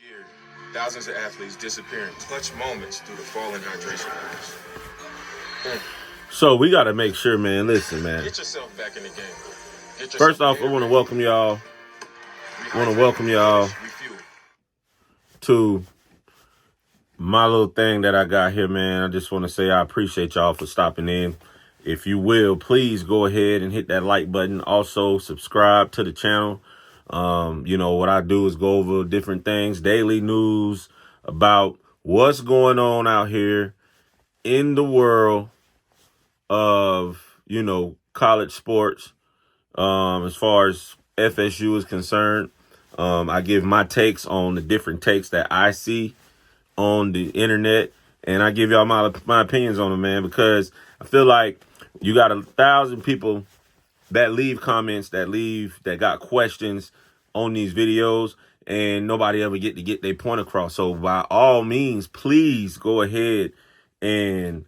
Year, thousands of athletes disappearing clutch moments due to falling hydration levels. So we got to make sure, man. Listen, man. Get yourself back in the game. Get First yourself off, I want to welcome y'all. Refuel. To my little thing that I got here, man. I just want to say I appreciate y'all for stopping in. If you will, please go ahead and hit that like button. Also, subscribe to the channel. What I do is go over different things, daily news about what's going on out here in the world of, college sports. As far as FSU is concerned, I give my takes on the different takes that I see on the internet, and I give y'all my opinions on them, man, because I feel like you got 1,000 people that leave comments, that got questions on these videos, and nobody ever get their point across. So by all means, please go ahead and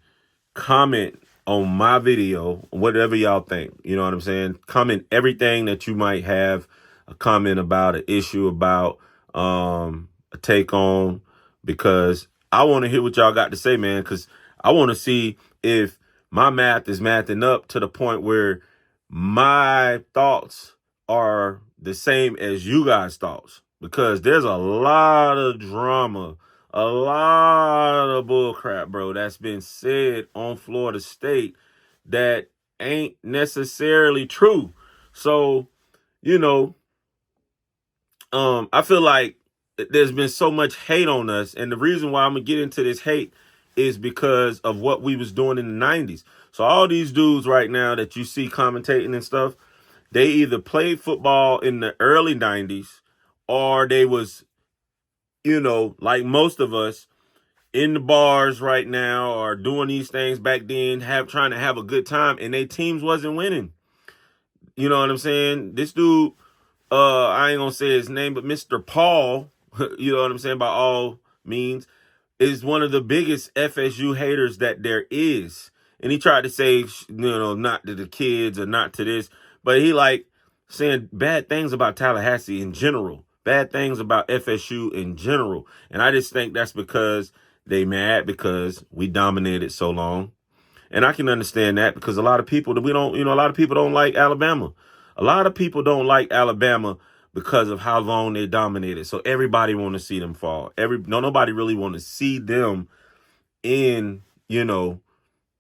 comment on my video, whatever y'all think. You know what I'm saying? Comment everything that you might have a comment about, an issue about, a take on, because I want to hear what y'all got to say, man, because I want to see if my math is mathing up to the point where my thoughts are the same as you guys' thoughts, because there's a lot of drama, a lot of bullcrap, bro, that's been said on Florida State that ain't necessarily true. So, I feel like there's been so much hate on us, and the reason why I'm gonna get into this hate is because of what we was doing in the 90s. So all these dudes right now that you see commentating and stuff, they either played football in the early 90s or they was, like most of us, in the bars right now or doing these things back then, trying to have a good time, and their teams wasn't winning. You know what I'm saying? This dude, I ain't gonna say his name, but Mr. Paul, you know what I'm saying, by all means, is one of the biggest FSU haters that there is. And he tried to say, not to the kids or not to this, but he like saying bad things about Tallahassee in general, bad things about FSU in general. And I just think that's because they mad because we dominated so long. And I can understand that, because a lot of people don't like Alabama. A lot of people don't like Alabama because of how long they dominated. So everybody want to see them fall. Nobody really want to see them in,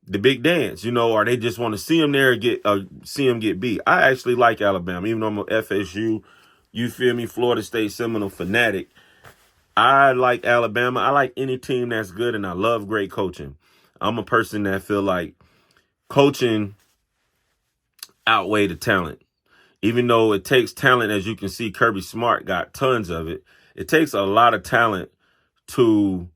the big dance, or they just want to see them there and see them get beat. I actually like Alabama, even though I'm a FSU, you feel me, Florida State Seminole fanatic. I like Alabama. I like any team that's good, and I love great coaching. I'm a person that feel like coaching outweigh the talent. Even though it takes talent, as you can see, Kirby Smart got tons of it. It takes a lot of talent to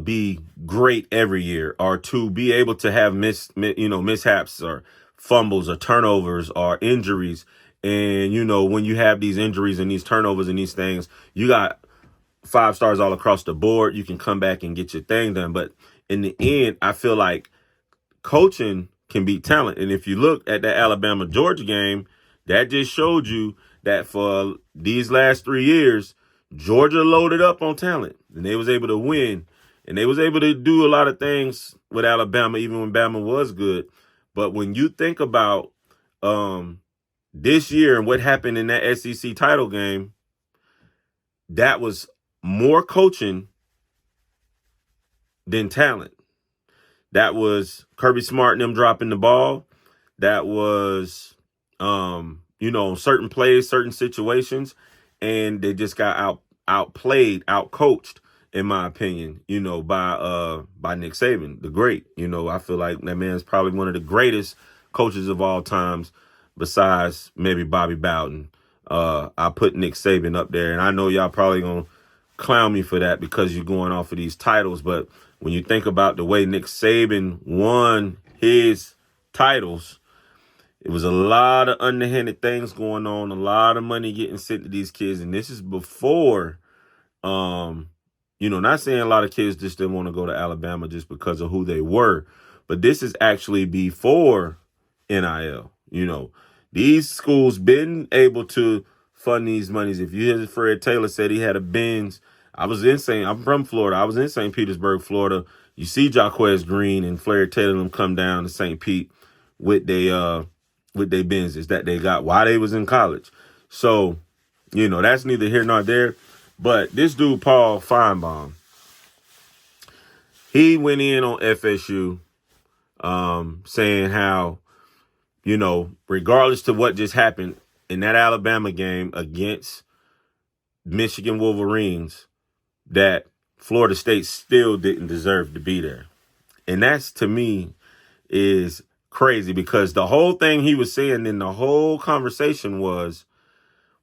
be great every year, or to be able to have mishaps or fumbles or turnovers or injuries. And, when you have these injuries and these turnovers and these things, you got 5 stars all across the board. You can come back and get your thing done. But in the end, I feel like coaching can beat talent. And if you look at the Alabama-Georgia game, that just showed you that for these last 3 years, Georgia loaded up on talent, and they was able to win, and they was able to do a lot of things with Alabama, even when Bama was good. But when you think about this year and what happened in that SEC title game, that was more coaching than talent. That was Kirby Smart and them dropping the ball. That was, certain plays, certain situations, and they just got outplayed, outcoached, in my opinion, by Nick Saban, the great. I feel like that man's probably one of the greatest coaches of all times, besides maybe Bobby Bowden. I put Nick Saban up there, and I know y'all probably gonna clown me for that because you're going off of these titles, but when you think about the way Nick Saban won his titles, it was a lot of underhanded things going on, a lot of money getting sent to these kids. And this is before, not saying a lot of kids just didn't want to go to Alabama just because of who they were, but this is actually before NIL. These schools been able to fund these monies. If you hear Fred Taylor said he had a Benz, I'm from Florida. I was in St. Petersburg, Florida. You see Jaquez Green and Fred Taylor them come down to St. Pete with they Benzes that they got while they was in college. So, that's neither here nor there. But this dude, Paul Feinbaum, he went in on FSU saying how, regardless to what just happened in that Alabama game against Michigan Wolverines, that Florida State still didn't deserve to be there. And that's, to me, is crazy, because the whole thing he was saying in the whole conversation was,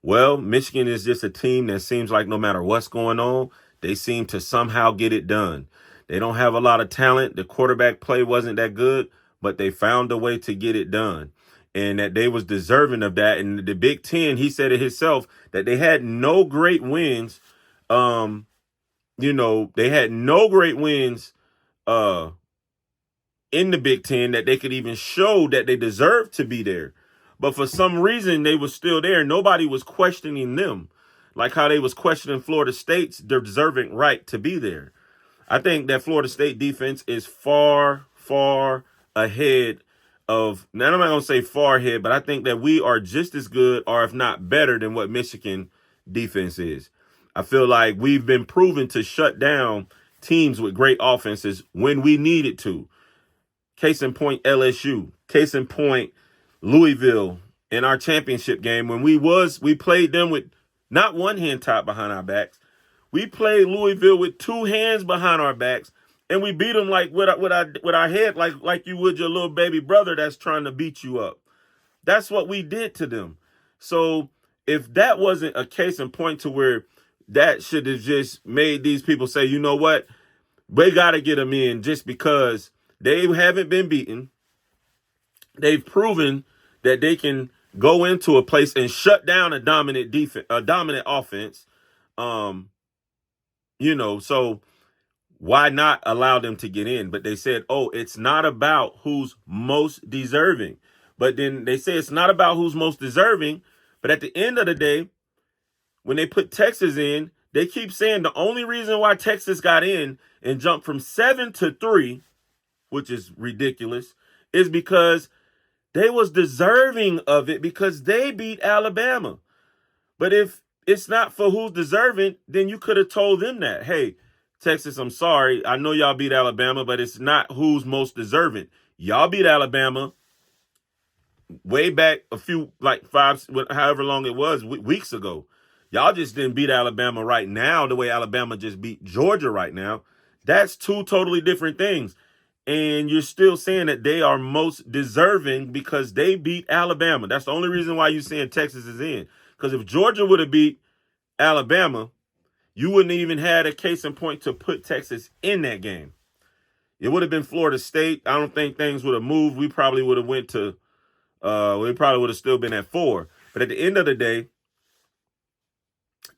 well, Michigan is just a team that seems like no matter what's going on, they seem to somehow get it done. They don't have a lot of talent. The quarterback play wasn't that good, but they found a way to get it done. And that they was deserving of that. And the Big Ten, he said it himself, that they had no great wins. They had no great wins in the Big Ten that they could even show that they deserved to be there. But for some reason, they were still there. Nobody was questioning them, like how they was questioning Florida State's deserving right to be there. I think that Florida State defense is far, far ahead of, now I'm not going to say far ahead, but I think that we are just as good, or if not better, than what Michigan defense is. I feel like we've been proven to shut down teams with great offenses when we needed to. Case in point, LSU. Case in point, Louisville in our championship game, when we played them with not one hand tied behind our backs. We played Louisville with two hands behind our backs, and we beat them like with our head, like you would your little baby brother that's trying to beat you up. That's what we did to them. So if that wasn't a case in point to where that should have just made these people say, you know what, we got to get them in, just because they haven't been beaten. They've proven that they can go into a place and shut down a dominant defense, a dominant offense. So why not allow them to get in? But they said, oh, it's not about who's most deserving. But then they say it's not about who's most deserving. But at the end of the day, when they put Texas in, they keep saying the only reason why Texas got in and jumped from 7-3, which is ridiculous, is because they was deserving of it, because they beat Alabama. But if it's not for who's deserving, then you could have told them that, hey, Texas, I'm sorry. I know y'all beat Alabama, but it's not who's most deserving. Y'all beat Alabama way back a few, like however long it was, weeks ago. Y'all just didn't beat Alabama right now the way Alabama just beat Georgia right now. That's two totally different things. And you're still saying that they are most deserving because they beat Alabama. That's the only reason why you're saying Texas is in. Because if Georgia would have beat Alabama, you wouldn't even had a case in point to put Texas in that game. It would have been Florida State. I don't think things would have moved. We probably would have we probably would have still been at 4. But at the end of the day,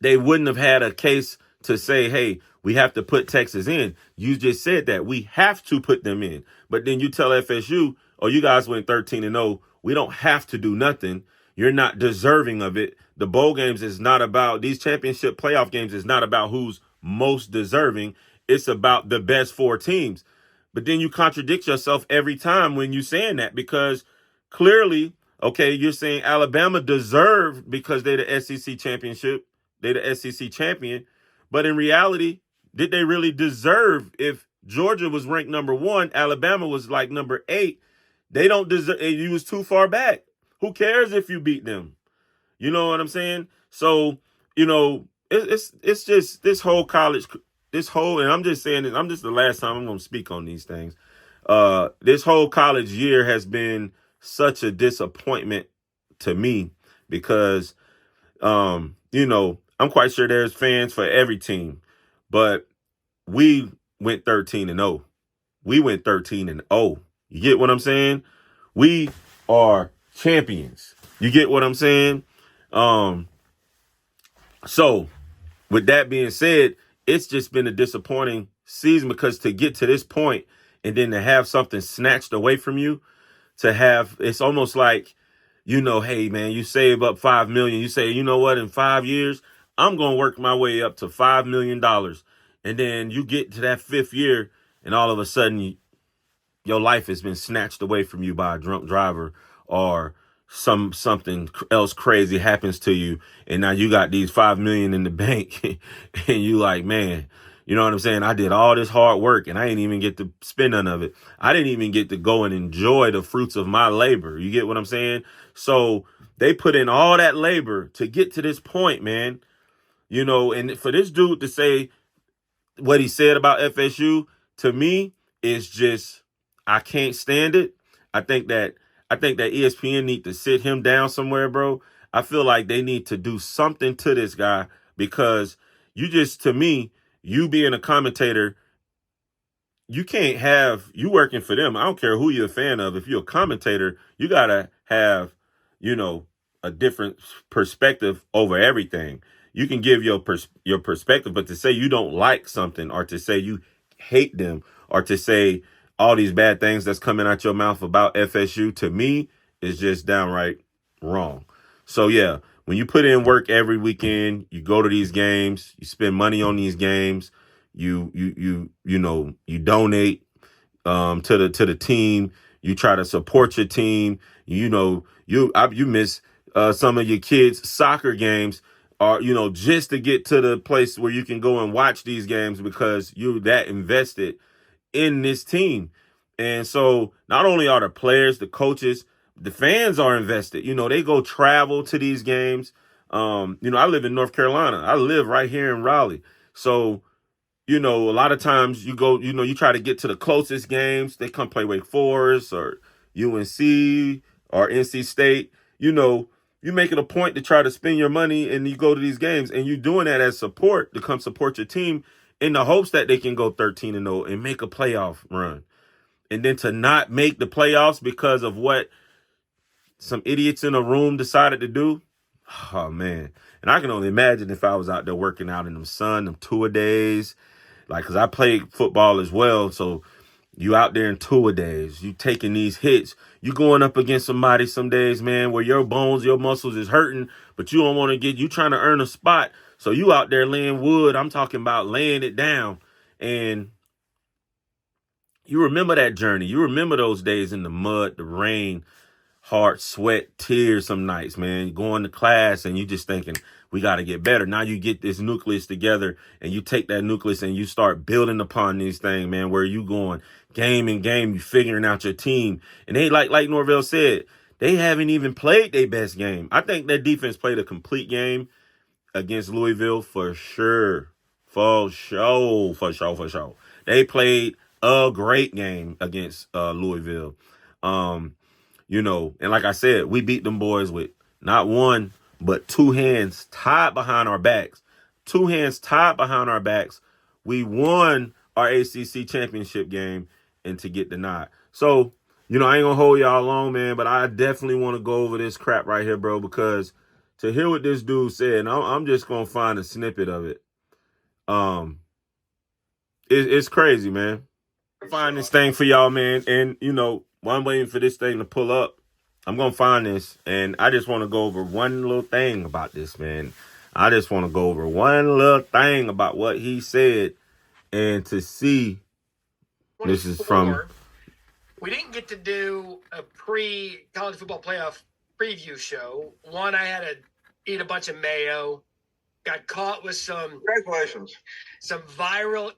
they wouldn't have had a case to say, hey, we have to put Texas in. You just said that we have to put them in. But then you tell FSU, oh, you guys went 13-0. We don't have to do nothing. You're not deserving of it. The bowl games is not about, these championship playoff games is not about who's most deserving. It's about the best 4 teams. But then you contradict yourself every time when you're saying that, because clearly, okay, you're saying Alabama deserved because they're the SEC championship. They're the SEC champion. But in reality, did they really deserve? If Georgia was ranked number 1, Alabama was like number 8. They don't deserve. You was too far back. Who cares if you beat them? You know what I'm saying? So, it's just this whole college, and I'm just saying this, I'm just the last time I'm going to speak on these things. This whole college year has been such a disappointment to me because, I'm quite sure there's fans for every team, but we went 13-0. We went 13-0. You get what I'm saying? We are champions. You get what I'm saying? So with that being said, it's just been a disappointing season, because to get to this point and then to have something snatched away from you, it's almost like, hey man, you save up 5 million. You say, you know what, in 5 years, I'm gonna work my way up to $5 million. And then you get to that 5th year, and all of a sudden your life has been snatched away from you by a drunk driver, or something else crazy happens to you, and now you got these 5 million in the bank, and you like, man, you know what I'm saying? I did all this hard work and I didn't even get to spend none of it. I didn't even get to go and enjoy the fruits of my labor. You get what I'm saying? So they put in all that labor to get to this point, man. And for this dude to say what he said about FSU, to me, is just, I can't stand it. I think that ESPN need to sit him down somewhere, bro. I feel like they need to do something to this guy, because to me, you being a commentator, you can't have you working for them. I don't care who you're a fan of. If you're a commentator, you gotta have, a different perspective over everything. You can give your perspective, but to say you don't like something, or to say you hate them, or to say all these bad things that's coming out your mouth about FSU, to me, is just downright wrong. So yeah, when you put in work every weekend, you go to these games, you spend money on these games, you donate to the team, you try to support your team, you miss some of your kids' soccer games, or just to get to the place where you can go and watch these games because you're that invested in this team. And so not only are the players, the coaches, the fans are invested. They go travel to these games. I live in North Carolina. I live right here in Raleigh. So, a lot of times you go, you try to get to the closest games. They come play Wake Forest or UNC or NC State. You make it a point to try to spend your money, and you go to these games, and you're doing that as support, to come support your team in the hopes that they can go 13-0 and make a playoff run. And then to not make the playoffs because of what some idiots in a room decided to do. Oh, man. And I can only imagine if I was out there working out in the sun, them two-a-days. Because I played football as well. So you out there in two-a-days. You taking these hits. You going up against somebody some days, man, where your bones, your muscles is hurting, but you don't want to you trying to earn a spot. So you out there laying wood. I'm talking about laying it down. And you remember that journey. You remember those days in the mud, the rain, hard sweat, tears some nights, man. Going to class and you just thinking, we got to get better. Now you get this nucleus together, and you take that nucleus and you start building upon these things, man, where you going game in game, you figuring out your team. And they, like Norvell said, they haven't even played their best game. I think their defense played a complete game against Louisville for sure. For sure. They played a great game against Louisville. And like I said, we beat them boys with not one, but two hands tied behind our backs. Two hands tied behind our backs. We won our ACC championship game, and to get the nod. So, I ain't going to hold y'all long, man, but I definitely want to go over this crap right here, bro, because to hear what this dude said, and I'm just going to find a snippet of it. It's crazy, man. Find this thing for y'all, man. And, while I'm waiting for this thing to pull up, I'm going to find this, and I just want to go over one little thing about this, man. I just want to go over one little thing about what he said, and to see, this is from... We didn't get to do a pre-college football playoff preview show. One, I had to eat a bunch of mayo, got caught with some... Congratulations. Some viral...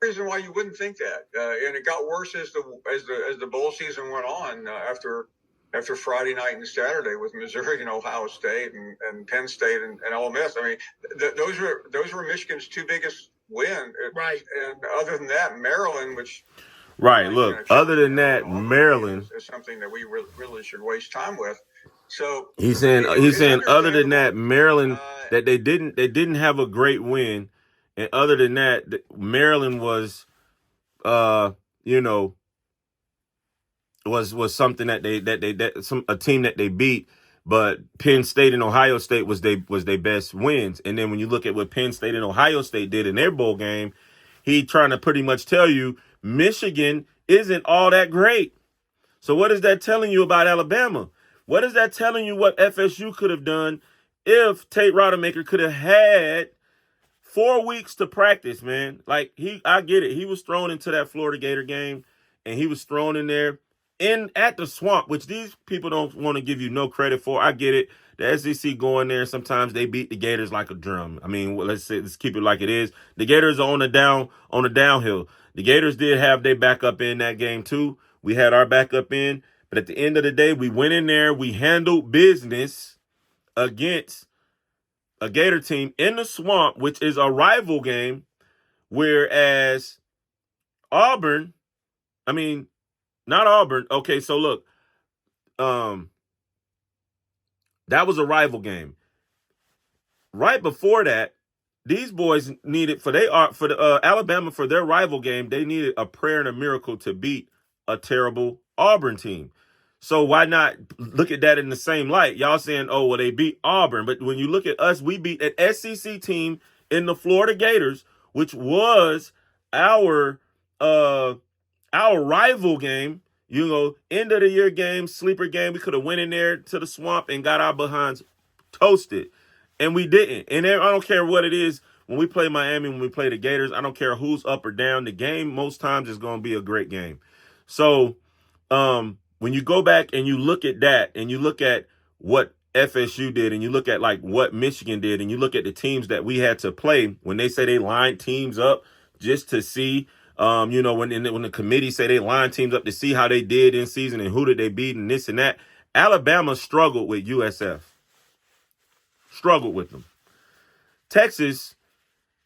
Reason why you wouldn't think that, and it got worse as the bowl season went on after Friday night and Saturday with Missouri and Ohio State and Penn State and Ole Miss. I mean, those were Michigan's two biggest wins. Right. And other than that, Maryland, which right, look, other than that, Maryland is something that we really should waste time with. So he's saying other than that, Maryland, that they didn't have a great win. And other than that, Maryland was, was something that a team that they beat. But Penn State and Ohio State was their best wins. And then when you look at what Penn State and Ohio State did in their bowl game, he trying to pretty much tell you Michigan isn't all that great. So what is that telling you about Alabama? What is that telling you what FSU could have done if Tate Rodemaker could have had 4 weeks to practice, man? Like, I get it. He was thrown into that Florida Gator game, and he was thrown in there at the Swamp, which these people don't want to give you no credit for. I get it. The SEC going there, sometimes they beat the Gators like a drum. I mean, let's keep it like it is. The Gators are on the downhill. The Gators did have their backup in that game too. We had our backup in, but at the end of the day, we went in there, we handled business against a Gator team in the Swamp, which is a rival game, whereas Auburn, not Auburn. Okay, so look, that was a rival game. Right before that, these boys needed for Alabama, for their rival game, they needed a prayer and a miracle to beat a terrible Auburn team. So why not look at that in the same light? Y'all saying, oh, well, they beat Auburn. But when you look at us, we beat an SEC team in the Florida Gators, which was our rival game. You know, end of the year game, sleeper game. We could have went in there to the Swamp and got our behinds toasted. And we didn't. And I don't care what it is. When we play Miami, when we play the Gators, I don't care who's up or down. The game most times is going to be a great game. So when you go back and you look at that and you look at what FSU did and you look at like what Michigan did and you look at the teams that we had to play, when they say they lined teams up just to see, when the committee say they lined teams up to see how they did in season and who did they beat and this and that, Alabama struggled with USF. Struggled with them. Texas,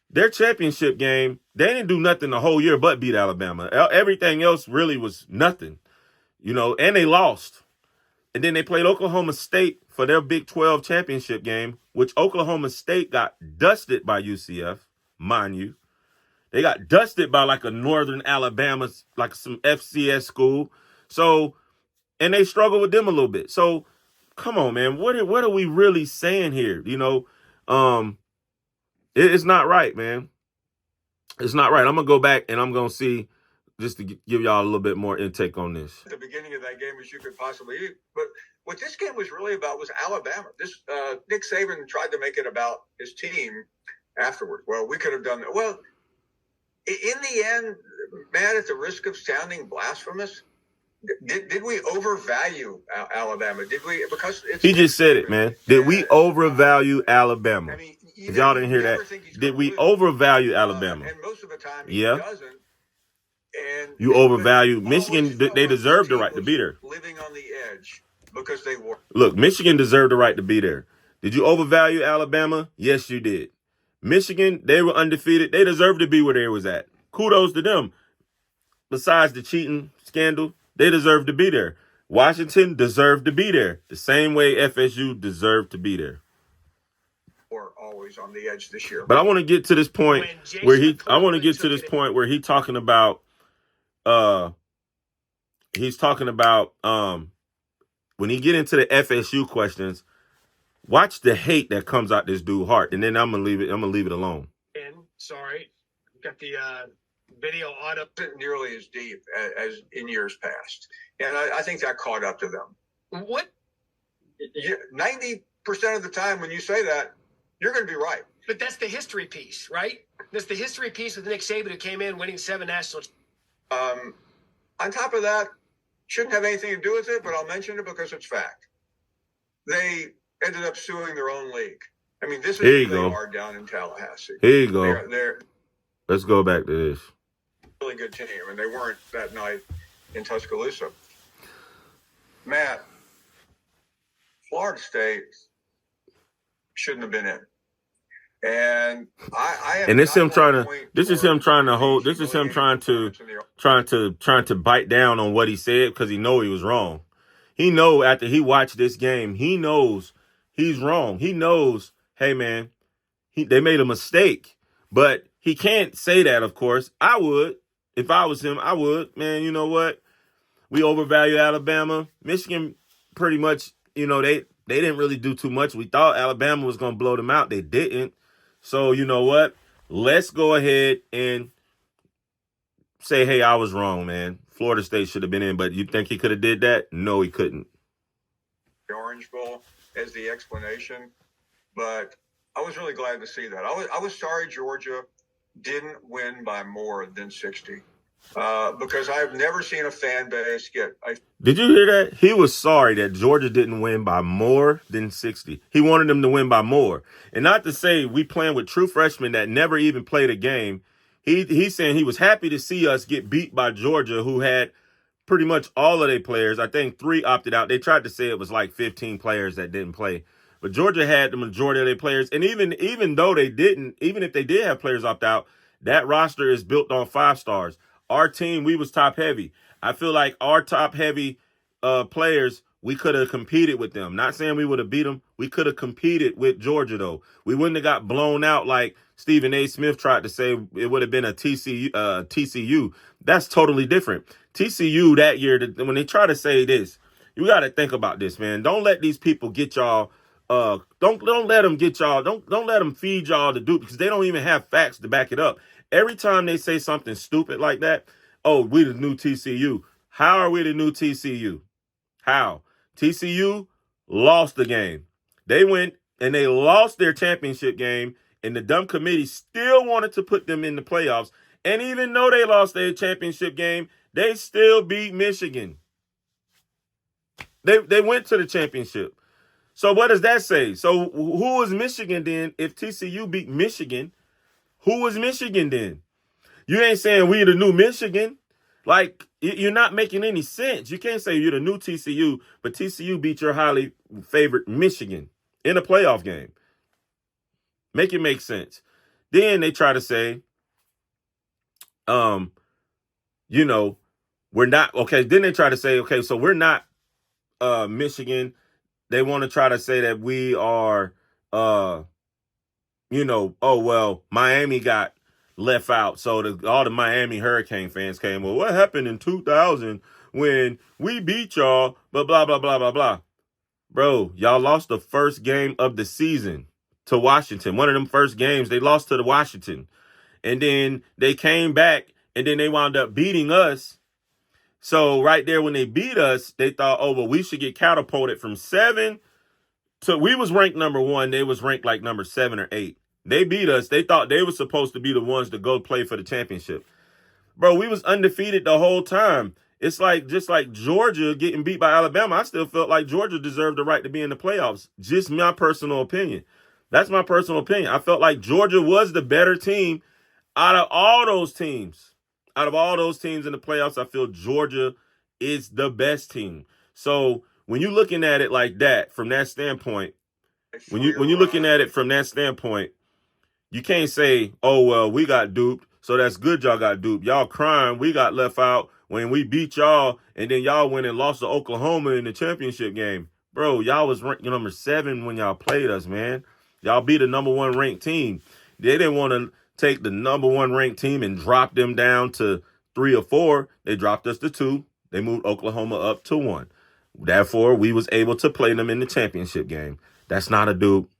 their championship game, they didn't do nothing the whole year but beat Alabama. Everything else really was nothing, and they lost. And then they played Oklahoma State for their Big 12 championship game, which Oklahoma State got dusted by UCF, mind you. They got dusted by like a Northern Alabama, like some FCS school. So, and they struggled with them a little bit. So, come on, man. What are we really saying here? It's not right, man. It's not right. I'm going to go back and I'm going to see, just to give y'all a little bit more intake on this. At the beginning of that game as you could possibly eat. But what this game was really about was Alabama. Nick Saban tried to make it about his team afterwards. Well, we could have done that. Well, in the end, Matt, at the risk of sounding blasphemous, did we overvalue Alabama? Did we? Because he just said it, man. Did we overvalue Alabama? If y'all didn't hear that, did we overvalue Alabama? And most of the time, he doesn't. And you overvalue Michigan. They deserve the right to be there. Living on the edge because they were. Look, Michigan deserved the right to be there. Did you overvalue Alabama? Yes, you did. Michigan, they were undefeated. They deserved to be where they was at. Kudos to them. Besides the cheating scandal, they deserved to be there. Washington deserved to be there. The same way FSU deserved to be there. We're always on the edge this year. But I want to get to this point where he's talking about when he get into the FSU questions, watch the hate that comes out this dude's heart, and then I'm gonna leave it alone. And sorry, got the video auto. Isn't nearly as deep as in years past, and I think that caught up to them. What? 90% of the time when you say that, you're going to be right. But that's the history piece, right? That's the history piece with Nick Saban, who came in winning 7 national. On top of that, shouldn't have anything to do with it, but I'll mention it because it's fact. They ended up suing their own league. I mean, this is who they are down in Tallahassee. Here you go. They're Let's go back to this. Really good team, and they weren't that night in Tuscaloosa. Matt, Florida State shouldn't have been in. And this is him trying to bite down on what he said because he know he was wrong. He know after he watched this game, he knows he's wrong. He knows, hey man, they made a mistake, but he can't say that. Of course, I would if I was him. I would, man. You know what? We overvalue Alabama, Michigan. Pretty much, they didn't really do too much. We thought Alabama was going to blow them out. They didn't. So, you know what? Let's go ahead and say, hey, I was wrong, man. Florida State should have been in, but you think he could have did that? No, he couldn't. They Orange Bowl as the explanation, but I was really glad to see that. I was sorry Georgia didn't win by more than 60. Because I've never seen a fan base get. Did you hear that? He was sorry that Georgia didn't win by more than 60. He wanted them to win by more. And not to say we playing with true freshmen that never even played a game. He's saying he was happy to see us get beat by Georgia, who had pretty much all of their players. I think 3 opted out. They tried to say it was like 15 players that didn't play. But Georgia had the majority of their players. And even though they didn't, even if they did have players opt out, that roster is built on 5 stars. Our team, we was top heavy. I feel like our top heavy players, we could have competed with them. Not saying we would have beat them. We could have competed with Georgia, though. We wouldn't have got blown out like Stephen A. Smith tried to say it would have been a TCU. That's totally different. TCU that year, when they try to say this, you got to think about this, man. Don't let these people get y'all. Don't let them get y'all. Don't let them feed y'all the dupe because they don't even have facts to back it up. Every time they say something stupid like that, oh, we the new TCU. How are we the new TCU? How? TCU lost the game. They went and they lost their championship game, and the dumb committee still wanted to put them in the playoffs. And even though they lost their championship game, they still beat Michigan. They went to the championship. So what does that say? So who is Michigan then? If TCU beat Michigan, who is Michigan then? You ain't saying we the new Michigan. Like, you're not making any sense. You can't say you're the new TCU, but TCU beat your highly favored Michigan in a playoff game. Make it make sense. Then they try to say, we're not, okay. Then they try to say, okay, so we're not Michigan. They want to try to say that we are, Miami got left out. So all the Miami Hurricane fans came, well, what happened in 2000 when we beat y'all, but blah, blah, blah, blah, blah. Bro, y'all lost the first game of the season to Washington. One of them first games, they lost to the Washington. And then they came back, and then they wound up beating us. So right there when they beat us, they thought, oh, well, we should get catapulted from 7 to, we was ranked number 1. They was ranked like number 7 or 8. They beat us. They thought they were supposed to be the ones to go play for the championship. Bro, we was undefeated the whole time. It's like, just like Georgia getting beat by Alabama, I still felt like Georgia deserved the right to be in the playoffs. Just my personal opinion. That's my personal opinion. I felt like Georgia was the better team out of all those teams. Out of all those teams in the playoffs, I feel Georgia is the best team. So when you're looking at it like that, from that standpoint, when you're looking at it from that standpoint, you can't say, oh, well, we got duped, so that's good y'all got duped. Y'all crying, we got left out when we beat y'all, and then y'all went and lost to Oklahoma in the championship game. Bro, y'all was ranked number 7 when y'all played us, man. Y'all beat a number 1 ranked team. They didn't want to take the number 1 ranked team and drop them down to 3 or 4. They dropped us to 2. They moved Oklahoma up to 1. Therefore, we was able to play them in the championship game. That's not a dupe.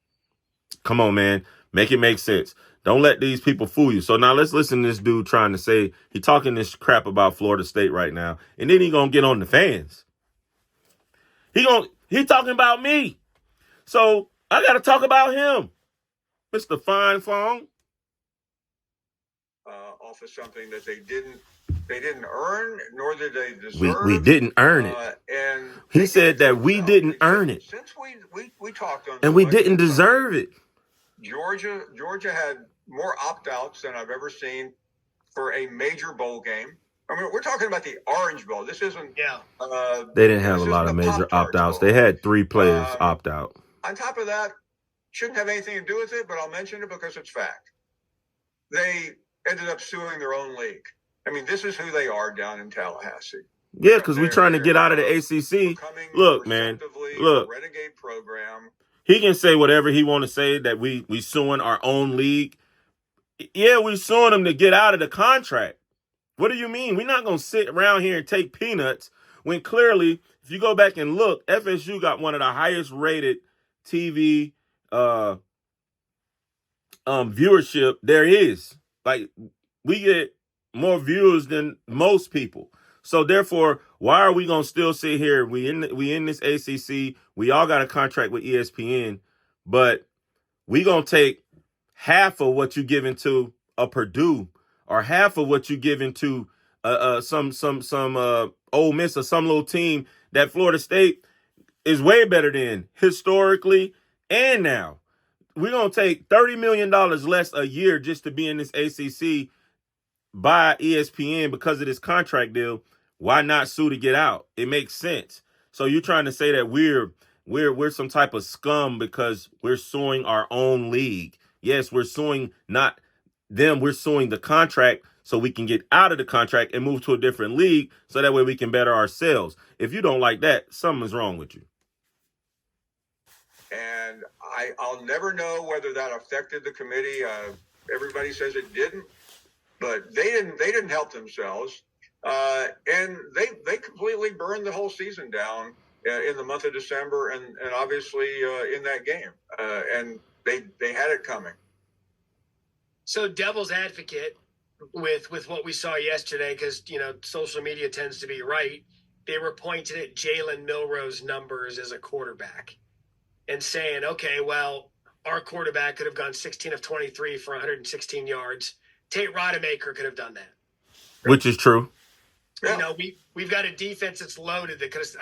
Come on, man. Make it make sense. Don't let these people fool you. So now let's listen to this dude trying to say, he talking this crap about Florida State right now. And then he gonna get on the fans. He talking about me. So I got to talk about him. Mr. Fine Fong. Off of something that they didn't earn, nor did they deserve. We didn't earn it. And he said that we didn't earn it. Since we talked on, and we didn't deserve it. Georgia had more opt-outs than I've ever seen for a major bowl game. I mean, we're talking about the Orange Bowl. This isn't. Yeah. They didn't have a lot of major opt-outs. They had 3 players opt out. On top of that, shouldn't have anything to do with it, but I'll mention it because it's fact. They ended up suing their own league. I mean, this is who they are down in Tallahassee. Yeah, because we're trying to get out of the ACC. Look, man. Look. Renegade program. He can say whatever he want to say, that we suing our own league. Yeah, we suing them to get out of the contract. What do you mean? We're not going to sit around here and take peanuts when clearly, if you go back and look, FSU got one of the highest rated TV viewership there is. Like, we get more viewers than most people. So therefore, why are we gonna still sit here? We in this ACC. We all got a contract with ESPN, but we gonna take half of what you giving to a Purdue, or half of what you giving to some Ole Miss, or some little team that Florida State is way better than historically and now. We're gonna take $30 million less a year just to be in this ACC by ESPN because of this contract deal. Why not sue to get out? It makes sense. So you're trying to say that we're some type of scum because we're suing our own league. Yes, we're suing not them, we're suing the contract so we can get out of the contract and move to a different league so that way we can better ourselves. If you don't like that, something's wrong with you. And I'll never know whether that affected the committee. Everybody says it didn't, but they didn't help themselves. And they completely burned the whole season down in the month of December, and obviously in that game. And they had it coming. So devil's advocate with what we saw yesterday, because, social media tends to be right. They were pointing at Jalen Milroe's numbers as a quarterback and saying, okay, well, our quarterback could have gone 16 of 23 for 116 yards. Tate Rodemaker could have done that. Which is true. Yeah. We've got a defense that's loaded. Because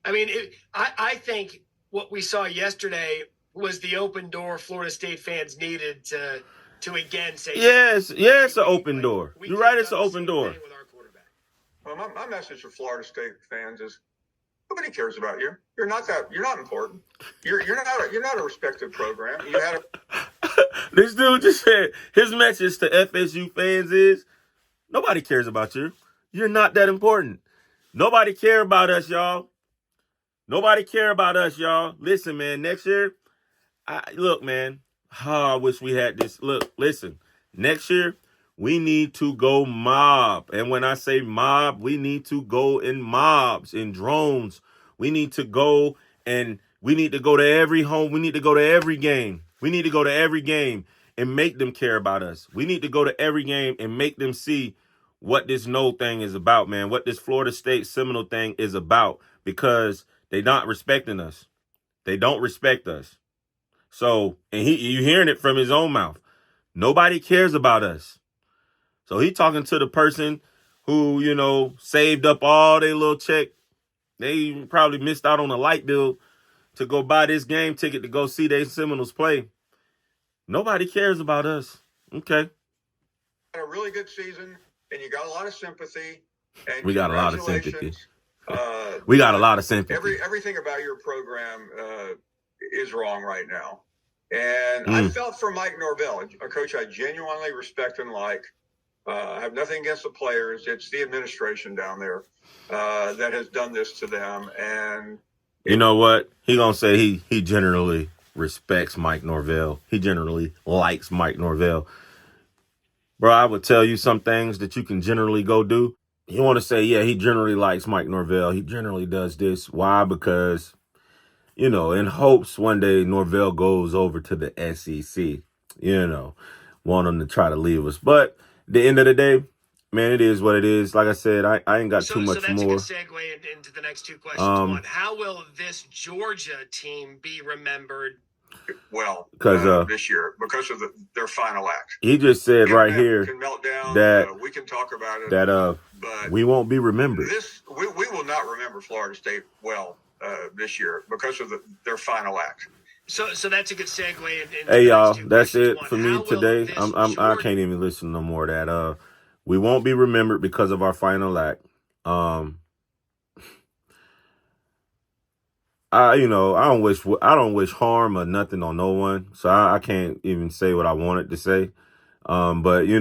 I think what we saw yesterday was the open door Florida State fans needed to again say, yes, it's an open door. You're right, it's an open door. With our quarterback. Well, my message to Florida State fans is, nobody cares about you. You're not important. You're not a respected program. You had This dude just said his message to FSU fans is, nobody cares about you. You're not that important. Nobody care about us, y'all. Nobody care about us, y'all. Listen, man, next year, look, man, I wish we had this. Look, listen, next year, we need to go mob. And when I say mob, we need to go in mobs, in drones. We need to go to every home. We need to go to every game. We need to go to every game and make them care about us. We need to go to every game and make them see what this no thing is about, man. What this Florida State Seminole thing is about, because they not respecting us. They don't respect us. So, and you hearing it from his own mouth. Nobody cares about us. So he talking to the person who, saved up all their little check. They probably missed out on a light bill to go buy this game ticket to go see their Seminoles play. Nobody cares about us. Okay. a really good season, and you got a lot of sympathy. And we got a lot of sympathy. We got a lot of sympathy. Everything about your program is wrong right now. And I felt for Mike Norvell, a coach I genuinely respect and like. I have nothing against the players. It's the administration down there that has done this to them. And you know what? He gonna say he generally respects Mike Norvell. He generally likes Mike Norvell. Bro, I would tell you some things that you can generally go do. You want to say, yeah, he generally likes Mike Norvell. He generally does this. Why? Because, in hopes one day Norvell goes over to the SEC, want him to try to leave us. But at the end of the day, man, it is what it is. Like I said, I ain't got too much more. So that's a good segue into the next two questions. One, how will this Georgia team be remembered? Well, because this year, because of their final act. He just said right here that we can talk about it. That but we won't be remembered. We will not remember Florida State well this year because of their final act. So that's a good segue. Hey y'all, that's it for me today. I can't even listen no more of that. We won't be remembered because of our final act. I don't wish harm or nothing on no one, so I can't even say what I wanted to say. But you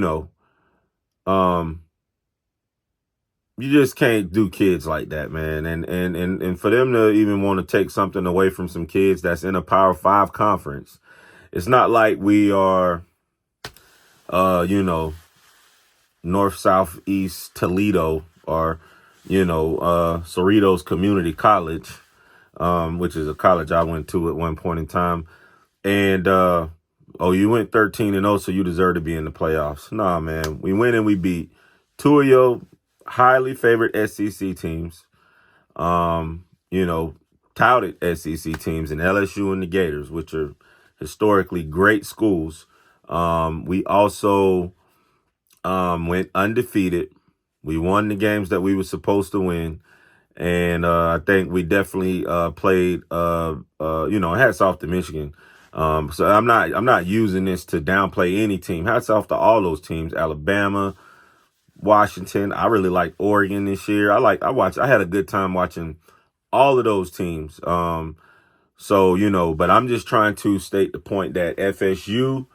just can't do kids like that, man. And for them to even want to take something away from some kids that's in a Power 5 conference, it's not like we are, North, South, East Toledo or, Cerritos Community College. Which is a college I went to at one point in time. And, you went 13-0, so you deserve to be in the playoffs. Nah, man. We went and we beat two of your highly favored SEC teams, touted SEC teams in LSU and the Gators, which are historically great schools. We also went undefeated. We won the games that we were supposed to win. And I think we definitely played, hats off to Michigan. So I'm not using this to downplay any team. Hats off to all those teams, Alabama, Washington. I really liked Oregon this year. I had a good time watching all of those teams. But I'm just trying to state the point that FSU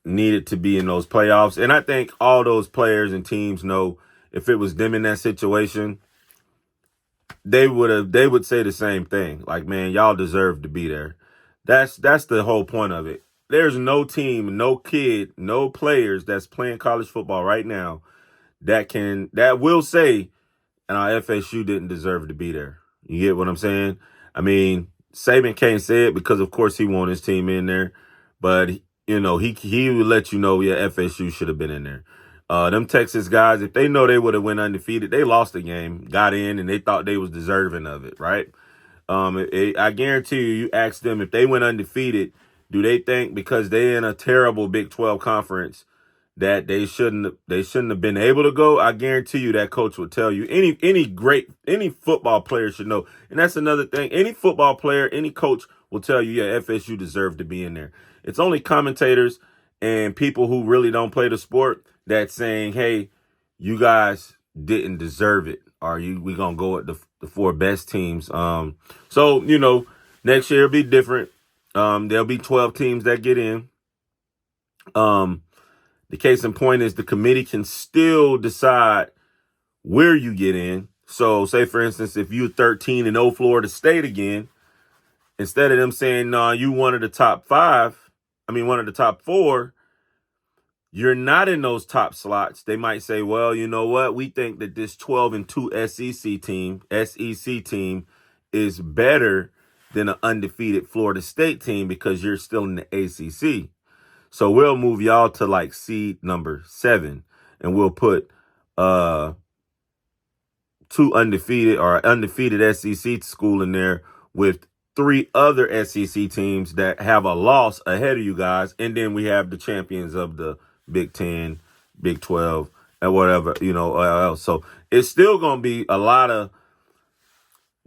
needed to be in those playoffs. And I think all those players and teams know if it was them in that situation, they would say the same thing. Like, man, y'all deserve to be there. That's the whole point of it. There's no team, no kid, no players that's playing college football right now that will say, and our FSU didn't deserve to be there. You get what I'm saying? I mean, Saban can't say it because, of course, he wanted his team in there. But, he would let you know, FSU should have been in there. Them Texas guys, if they know they would have went undefeated, they lost the game, got in, and they thought they was deserving of it, right? I guarantee you ask them if they went undefeated, do they think because they're in a terrible Big 12 conference that they shouldn't have been able to go? I guarantee you that coach would tell you. Any football player should know. And that's another thing. Any football player, any coach will tell you, FSU deserved to be in there. It's only commentators and people who really don't play the sport that's saying, hey, you guys didn't deserve it. We going to go at the 4 best teams. Next year it'll be different. There'll be 12 teams that get in. The case in point is the committee can still decide where you get in. So say, for instance, if you're 13-0 Florida State again, instead of them saying, no, you one of the top 4, you're not in those top slots. They might say, well, you know what? We think that this 12-2 SEC team is better than an undefeated Florida State team because you're still in the ACC. So we'll move y'all to like seed number 7, and we'll put 2 undefeated SEC school in there with 3 other SEC teams that have a loss ahead of you guys, and then we have the champions of the Big 10, Big 12, and whatever, else. So it's still going to be a lot of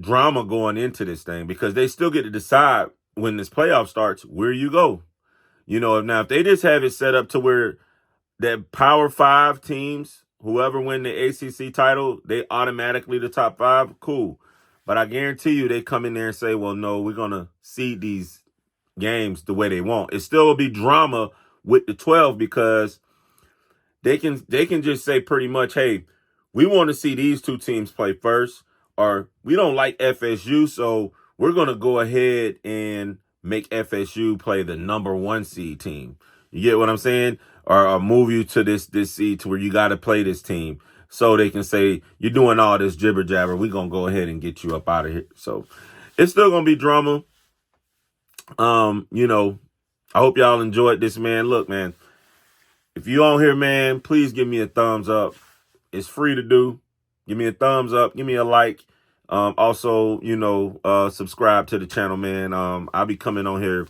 drama going into this thing because they still get to decide when this playoff starts where you go. Now if they just have it set up to where that Power 5 teams, whoever win the ACC title, they automatically the top 5, cool. But I guarantee you they come in there and say, well, no, we're going to seed these games the way they want. It still will be drama with the 12 because they can just say pretty much, hey, we want to see these 2 teams play first, or we don't like FSU, so we're going to go ahead and make FSU play the number 1 seed team. You get what I'm saying? Or move you to this seed to where you got to play this team. So they can say, you're doing all this jibber jabber. We're going to go ahead and get you up out of here. So it's still going to be drama. I hope y'all enjoyed this, man. Look, man, if you on here, man, please give me a thumbs up. It's free to do. Give me a thumbs up. Give me a like. Also, subscribe to the channel, man. I'll be coming on here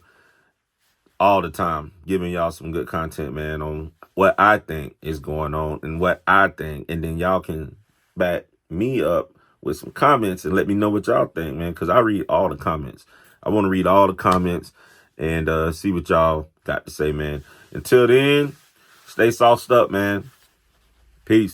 all the time, giving y'all some good content, man, on what I think is going on and what I think. And then y'all can back me up with some comments and let me know what y'all think, man, because I read all the comments. I want to read all the comments and see what y'all got to say, man. Until then, stay sauced up, man. Peace.